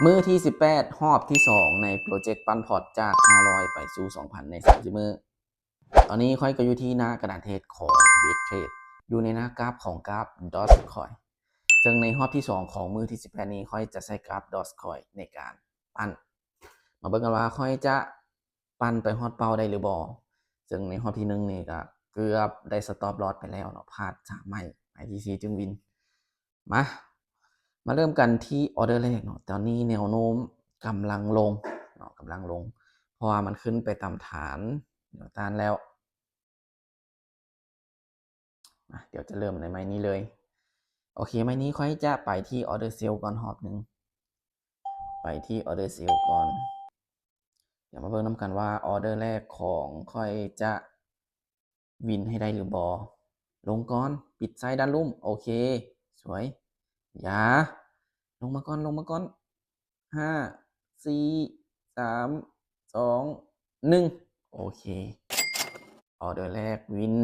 มื้อที่18รอบที่2ในโปรเจกต์ปั้นพอร์ตจาก500ไปสู่2,000ใน30มื้อตอนนี้ค่อยก็อยู่ที่หน้ากระดานเทรดของ Bitrade อยู่ในหน้ากราฟของกราฟ Dogecoin ซึ่งในรอบที่2ของมื้อที่18นี้ค่อยจะใช้กราฟ Dogecoin ในการปั้นมาเบิ่งกันว่าค่อยจะปั้นไปฮอดเป้าได้หรือบ่ซึ่งในรอบที่1นี่ก็เกือบได้ stop loss ไปแล้วเนาะพลาด3ไม้ที่4จึงวินมาเริ่มกันที่ออเดอร์แรกเนาะตอนนี้แนวโน้มกำลังลงเนาะกำลังลงเพราะว่ามันขึ้นไปตามฐานแนวต้านแล้วเดี๋ยวจะเริ่มในไม้นี้เลยโอเคไม้นี้ค่อยจะไปที่ออเดอร์เซลก่อนหอบหนึ่งไปที่ออเดอร์เซลก่อนเดี๋ยวมาเบิ่งน้ำกันว่าออเดอร์แรกของค่อยจะวินให้ได้หรือบอลงก่อนปิดไซด์ด้านลุ่มโอเคสวยอย่าลงมาก่อนลงมาก่อนห้าสี่สามสองหนึ่งโอเคออเดอร์แรกวิน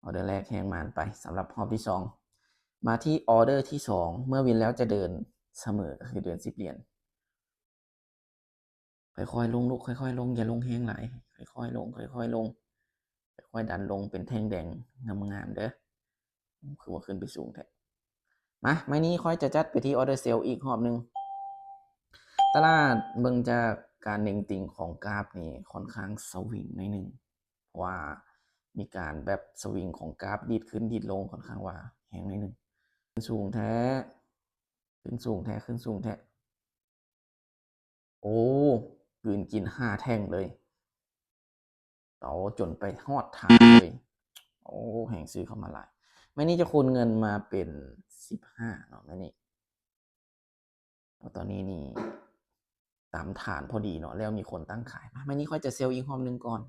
ออเดอร์แรกแหงมานไปสำหรับรอบที่2มาที่ออเดอร์ที่2เมื่อวินแล้วจะเดินเสมอก็คือเดิน10 เหรียญค่อยๆลงลูกค่อยๆลงอย่าลงแห้งหลายค่อยๆลงค่อยๆลงค่อยๆดันลงเป็นแท่งแดงงามๆเด้อคือว่าขึ้นไปสูงแท้มาไม้นี้ค่อยจะจัดไปที่ออเดอร์เซลอีกรอบนึงตลาดเบิ่งจากการเน่งติ่งของกราฟนี่ค่อนข้างสวิงในหนึ่งว่ามีการแบบสวิงของกราฟดีดขึ้นดีดลงค่อนข้างว่าแหงในหนึ่งขึ้นสูงแท้ขึ้นสูงแท้ขึ้นสูงแท้โอ้กืนกิน5แท่งเลยเต๋าจนไปฮอดฐานเลยโอ้แหงซื้อเข้ามาหลายไม่นี่จะคูณเงินมาเป็น15เนาะไม่นี่ตอนนี้นี่ตามฐานพอดีเนาะแล้วมีคนตั้งขายไม่นี่ค่อยจะเซลล์อีกรอบนึงก่อน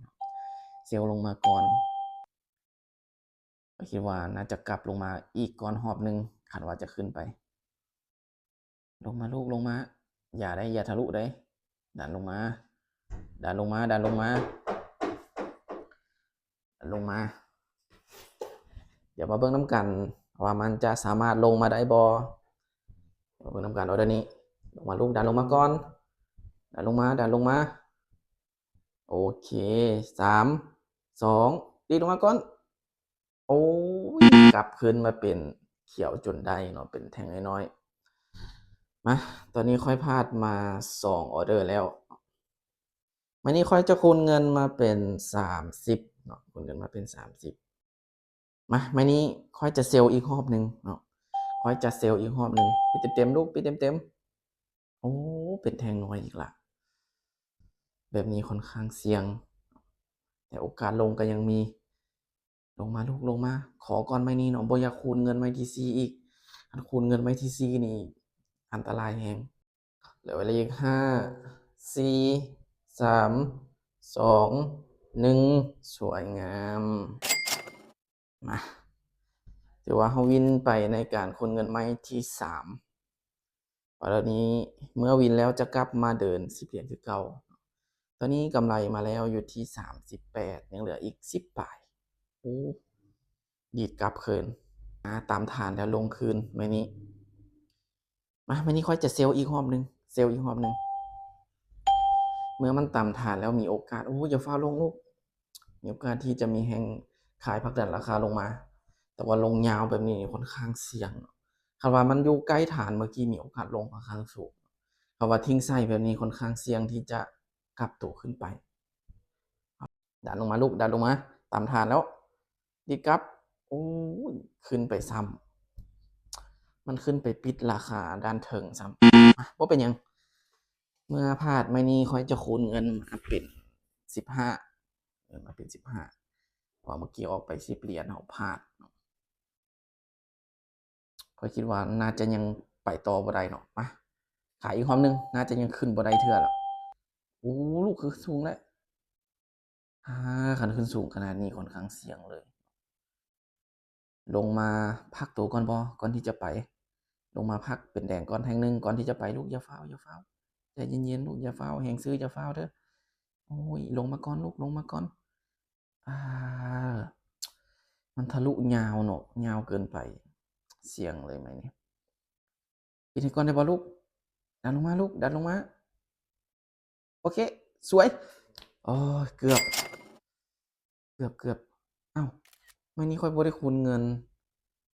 เซลล์ลงมาก่อนคิดว่าน่าจะกลับลงมาอีกก่อนหอบนึงคาดว่าจะขึ้นไปลงมาลูกลงมาอย่าทะลุได้ดันลงมาดันลงมาดันลงมาดันลงมาเดี๋ยวมาเบิ่งน้ำกันว่ามันจะสามารถลงมาได้บ่มาเบิ่งน้ำกันเอาเดี๋ยวนี้ลงมาลูกดันลงมาก่อนดันลงมาดันลงมาโอเค3 2ดีลงมาก่อนโอ้ยกลับขึ้นมาเป็นเขียวจนได้เนาะเป็นแท่งน้อยๆมาตอนนี้ค่อยพลาดมา2ออเดอร์แล้ววันนี้ค่อยจะคูณเงินมาเป็น30เนาะคูณเงินมาเป็น30มาวันนี้ค่อยจะเซลล์อีกรอบนึงเนาะค่อยจะเซลล์อีกรอบนึงปิดเต็มๆลูกปิดเต็มๆโอ้เป็นแท่งน้อยอีกละแบบนี้ค่อนข้างเสี่ยงแต่โอกาสลงก็ยังมีลงมาลูกลงมาขอก่อนไม่นี้เนาะบ่อยากคูณเงินไม่ทีซีอีกอันคูณเงินไม่ทีซีนี่อันตรายแฮงเหลือเวลาอีก5 4 3 2 1สวยงามมาถือว่าเฮาวินไปในการคูณเงินไม้ที่3ตอนนี้เมื่อวินแล้วจะกลับมาเดิน10 เหรียญคือเก่าตอนนี้กำไรมาแล้วอยู่ที่38ยังเหลืออีก10บาทโอ้ดีดกลับคืนตามฐานแล้วลงคืนไม้นี้มาไม้นี้ค่อยจะเซลล์อีกรอบนึงเซลล์อีกรอบนึงเมื่อมันตามฐานแล้วมีโอกาสโอ้อย่าฟ้าลงลูกมีโอกาสที่จะมีแห่งขายพักดันราคาลงมาแต่ว่าลงยาวแบบนี้ค่อนข้างเสี่ยงคำว่ามันอยู่ใกล้ฐานเมื่อกี้มีโอกาสลงค่อนข้างสูงคำว่าทิ้งไส้แบบนี้ค่อนข้างเสี่ยงที่จะกลับตัวขึ้นไปดันลงมาลูกดันลงมาตามฐานแล้วดีกลับโอ้ขึ้นไปซ้ำมันขึ้นไปปิดราคาด้านเถิงซ้ำว่าเป็นยังเมื่อพลาดไม่นี่ค่อยจะคูณเงินมาเป็น15มาเป็น15พอเมื่อกี้ออกไป10 เหรียญเอาพลาดค่อยคิดว่าน่าจะยังไปต่อบ่ได้เนาะมาขายอีกความนึงน่าจะยังขึ้นบ่ได้เทื่อแล้วโอ้ลูกคือสูงแล้วคันขึ้นสูงขนาดนี้ค่อนข้างเสี่ยงเลยลงมาพักตัวก่อนบ่ก่อนที่จะไปลงมาพักเป็นแดงก่อนแท่งนึงก่อนที่จะไปลูกอย่าฟ้าวอย่าฟ้าวใจเย็นๆลูกอย่าฟ้าวแหงซื้ออย่าฟ้าวเด้อโอ้ยลงมาก่อนลูกลงมาก่อนอ่ามันทะลุยาวเนาะยาวเกินไปเสี่ยงเลยไหมเนี่ยปิดให้ก่อนได้บ่ลูก ดันลงมาลูกดันลงมาโอเคสวยโอ้ยเกือบอ้าวไม่นี่ค่อยบ่ได้คูณเงิน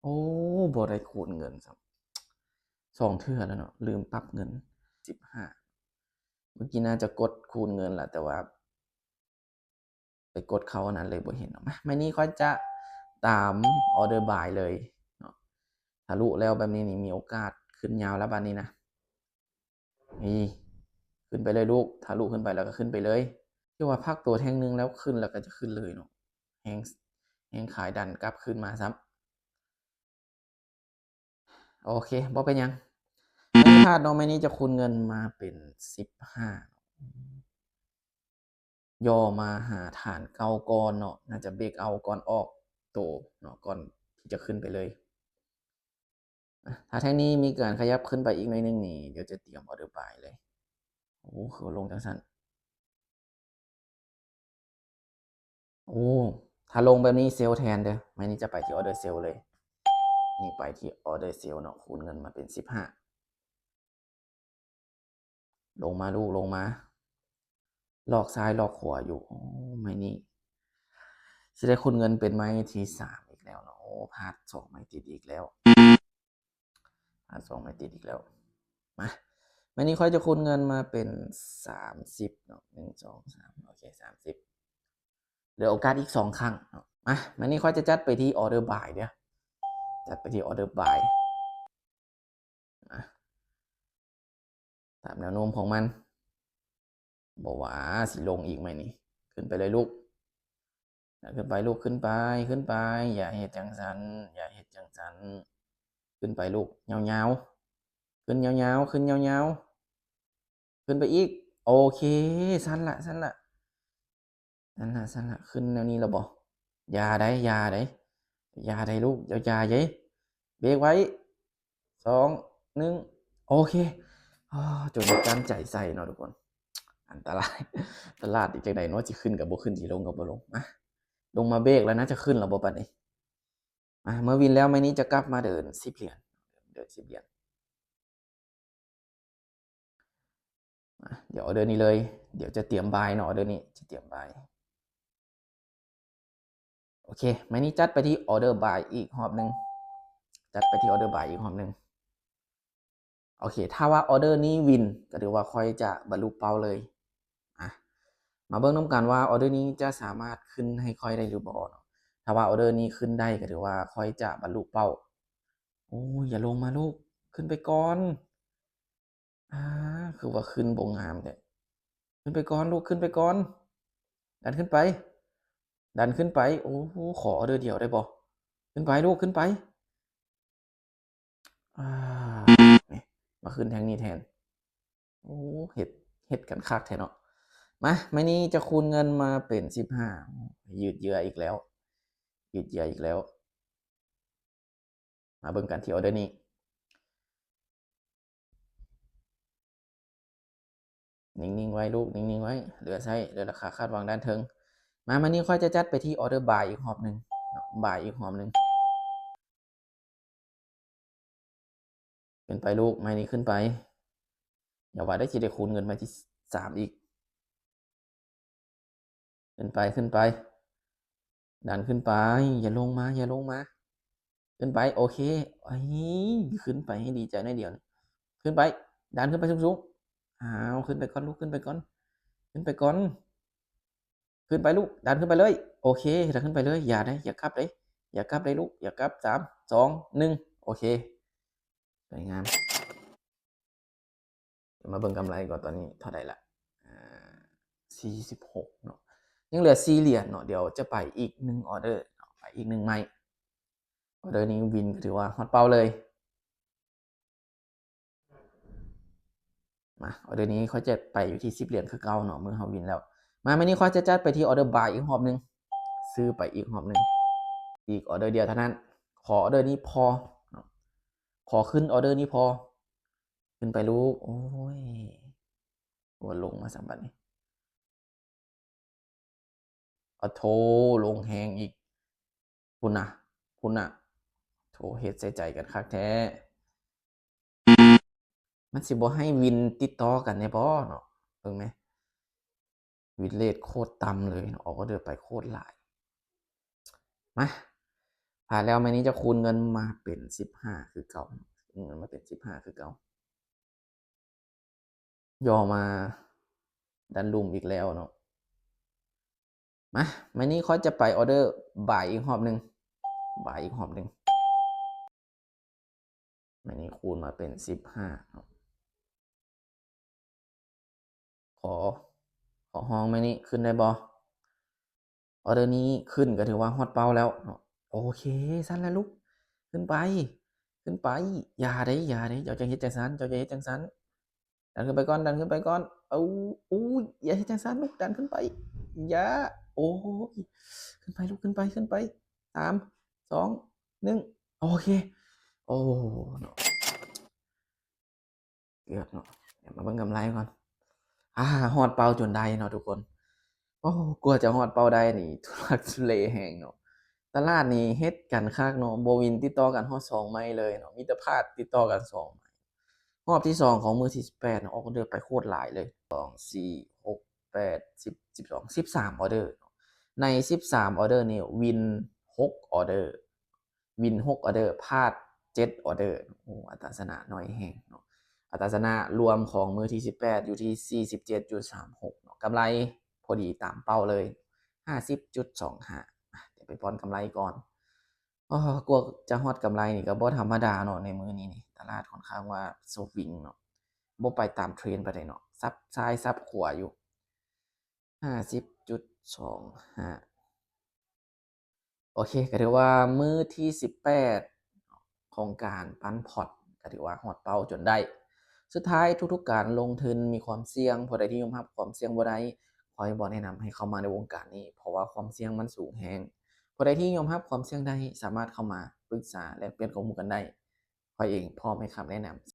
โอ้บ่ได้คูณเงินครับ2เทื่อแล้วเนาะลืมปรับเงิน15เมื่อกี้น่าจะกดคูณเงินแหละแต่ว่าไปกดเขาอันนั้นเลยบ่เห็นเนาะมาไม่นี่ค่อยจะตามออเดอร์บายเลยเนาะทะลุแล้วแบบนี้นี่มีโอกาสขึ้นยาวแล้วบัดนี้นะนี่ขึ้นไปเลยลูกทะลุขึ้นไปแล้วก็ขึ้นไปเลยที่ว่าพักตัวแท่งนึงแล้วขึ้นแล้วก็จะขึ้นเลยเนาะแฮงขายดันกลับขึ้นมาซ้ำโอเคบ่เป็นยังไม่พลาดเนาะไม่นี้จะคูณเงินมาเป็น15ย่อมาหาฐานเก่าก่อนเนาะน่าจะเบรกเอาก่อนออกโตเนาะก่อนที่จะขึ้นไปเลยถ้าแท่งนี้มีการขยับขึ้นไปอีกหน่อยนึงนี่เดี๋ยวจะเตรียมออเดอร์บายเลยโอ้คือลงจังซั่นโอ้ถ้าลงแบบนี้เซลแทนเด้อไม่นี้จะไปที่ออเดอร์เซลเลยนี่ไปที่ออเดอร์เซลเนาะคูณเงินมาเป็น15ลงมาลูกลงมาหลอกซ้ายหลอกขวาอยู่โอ้ไม่นี่จะได้คูณเงินเป็นไม้ที่3อีกแล้วเนาะโอ้พลาด2ไม้ติดอีกแล้วพลาด2ไม้ติดอีกแล้วมาไม้นี้ค่อยจะคูณเงินมาเป็น30เนาะ1 2 3โอเค30เหลือโอกาสอีก2ครั้งเนาะมาไม้นี้ค่อยจะจัดไปที่ออเดอร์บายเด้อจัดไปที่ออเดอร์บายตามแนวโน้มของมันบอกว่าสิลงอีกไหมนี่ขึ้นไปเลยลูกขึ้นไปลูกขึ้นไปขึ้นไปอย่าเห็ดจังสันอย่าเห็ดจังสันขึ้นไปลูกยาวๆขึ้นยาวๆขึ้นยาวๆขึ้นไปอีกโอเคสั้นละสั้นละสั้นละสั้นละขึ้นแนวนี้แล้วบ่อย่าได้อย่าได้อย่าได้ลูกอย่าเย้เบรกไว้2 1โอเคจนการใจใส่เนาะทุกคนอันตรายตลาดอีกจังไดเนาะสิขึ้นกับบ่ขึ้นสิลงกับบ่ลงมาลงมาเบรกแล้วนะจะขึ้นแล้วบ่บัดนี้เมื่อวินแล้วไม้นี้จะกลับมาเดิน10เหรียญเดิน10เหรียญเดี๋ยวออเดอร์นี้เลยเดี๋ยวจะเตรียมบายเนาะออเดอร์นี้จะเตรียมบายโอเคไม้นี้จัดไปที่ออเดอร์บายอีกรอบนึงจัดไปที่ออเดอร์บายอีกรอบนึงโอเคถ้าว่าออเดอร์นี้วินก็ถือว่าค่อยจะบรรลุเป้าเลยมาเบิ่งนํกันว่าออเดอร์นี้จะสามารถขึ้นให้ค่อยได้หรือบ่เนาะถ้าว่าออเดอร์นี้ขึ้นได้ก็ถือว่าค่อยจะบรรลุเป้าโอ้ยอย่าลงมาลูกขึ้นไปก่อนคือว่าขึ้นบ่งามแท้ขึ้นไปก่อนลูกขึ้นไปก่อนดันขึ้นไปดันขึ้นไปโอ้โหขอออเดอร์เดียวได้บ่ขึ้นไปลูกขึ้นไปนี่มาขึ้นทางนี้แทนโอ้เฮ็ดกันคักแท้เนาะมามื้อนี้จะคูณเงินมาเป็น15ยืดเยื้ออีกแล้วยืดเยื้ออีกแล้วมาเบิ่งกันที่ออเดอร์นี้นิ่งๆไว้ลูกนิ่งๆไว้เหลือใช้เหลือราคาคาดหวังด้านเทิงมามื้อนี้ค่อยจะจัดไปที่ออเดอร์บายอีกรอบนึงบายอีกรอบนึงขึ้นไปลูกไม้นี้ขึ้นไปอย่าว่าได้สิได้คูณเงินมาที่3อีกขึ้นไปขึ้นไปดันขึ้นไปอย่าลงมาอย่าลงมาขึ้นไปโอเคไอ้ขึ้นไปให้ดีใจหน่อยเดียวขึ้นไปดันขึ้นไปสูงๆขึ้นไปก่อนลูกขึ้นไปก่อนขึ้นไปก่อนขึ้นไปลูกดันขึ้นไปเลยโอเคดันขึ้นไปเลยอย่าได้อย่ากลับเลยอย่ากลับเลยลูกอย่ากลับ3 2 1โอเคสวยงามเดี๋ยวมาเบิ่งกำไรก่อนตอนนี้เท่าไหร่ละ46เนาะยังเหลือ4เหรียญเนาะเดี๋ยวจะไปอีก1ออเดอร์ไปอีก1ไม้ออเดอร์นี้วินถือว่าฮอตเป้าเลยมาออเดอร์นี้เขาจะไปอยู่ที่10เหรียญคือเก่าเนาะมือเฮาวินแล้วมามื้อนี้เขาจะจัดไปที่ออเดอร์บายอีกรอบนึงซื้อไปอีกรอบนึงอีกออเดอร์เดียวเท่านั้นขอออเดอร์นี้พอขอขึ้นออเดอร์นี้พอขึ้นไปลูกโอ้ยตัวลงมา3บัดนี้โธลงแฮงอีกพุ่นน่ะพุ่นน่ะโธเฮ็ดใส่ใจกันคักแท้ มันสิบ่ให้วินติดต่อกันแน่บ่เนาะเบิ่งแหมวินเรตโคตรต่ำเลยออกออร์เดอร์ไปโคตรหลายมาผ่านแล้วมื้อนี้จะคูณเงินมาเป็น15คือเก่าเงินมาเป็น15คือเก่าย่อมาดันลุ่มอีกแล้วเนาะมามื้อนี้ค่อยจะไปออร์เดอร์บ่ายอีกรอบหนึ่งบ่ายอีกรอบหนึ่งมื้อนี้คูณมาเป็น15เนาะขอห้องมื้อนี้ขึ้นได้บ่ออเดอร์นี้ขึ้นก็ถือว่าฮอตเป้าแล้วเนาะโอเคซั่นแหละลูกขึ้นไปขึ้นไปอย่าเด้อย่าเด้เจ้าจะเฮ็ดจังซั้นเจ้าจะเฮ็ดจังซั้นดันขึ้นไปก่อนดันขึ้นไปก่อนเอาอุ๊ยอย่าเฮ็ดจังซั้นลูกดันขึ้นไปอย่าโอ้ยขึ้นไปลูกขึ้นไปขึ้นไป3 2 1โอเคโอ้เนาะเกือบเนาะเดี๋ยวมาเบิ่งกำไรก่อนฮอดเป้าจนได้เนาะทุกคนโอ้กว่าจะฮอดเป้าได้นี่ทุลักทุเลแฮงเนาะตลาดนี่เฮ็ดกันคักเนาะบ่วินติดต่อกันฮอด2ไม้เลยเนาะมีแต่พลาดติดต่อกัน2ไม้รอบที่2ของมื้อที่18เนาะออกออร์เดอร์ไปโคตรหลายเลย2 4 6 8 10 12 13ออร์เดอร์ใน13ออร์เดอร์นี่วิน6ออร์เดอร์วิน6ออร์เดอร์พลาด7ออร์เดอร์โอ้อัตราชนะน้อยแฮงเนาะ อัตราชนะรวมของมือที่18อยู่ที่47.36เนาะกำไรพอดีตามเป้าเลย50.25เดี๋ยวไปป้อนกำไรก่อนกลัวจะฮอดกำไรนี่ก็บ่ธรรมดาเนาะในมื้อนี้นี่ตลาดค่อนข้างว่าสวิงเนาะบ่ไปตามเทรนด์ปานใดเนาะซับซ้ายซับขวาอยู่50.25โอเคก็ถือว่ามื้อที่18ของการปั้นพอร์ตก็ถือว่าฮอดเป้าจนได้สุดท้ายทุกๆการลงทุนมีความเสี่ยงผู้ใดที่ยอมรับความเสี่ยงบ่ได้ข้อยบ่แนะนำให้เข้ามาในวงการนี้เพราะว่าความเสี่ยงมันสูงแรงผู้ใดที่ยอมรับความเสี่ยงได้สามารถเข้ามาปรึกษาแลกเปลี่ยนข้อมูลกันได้ข้อยเองพร้อมให้คำแนะนำ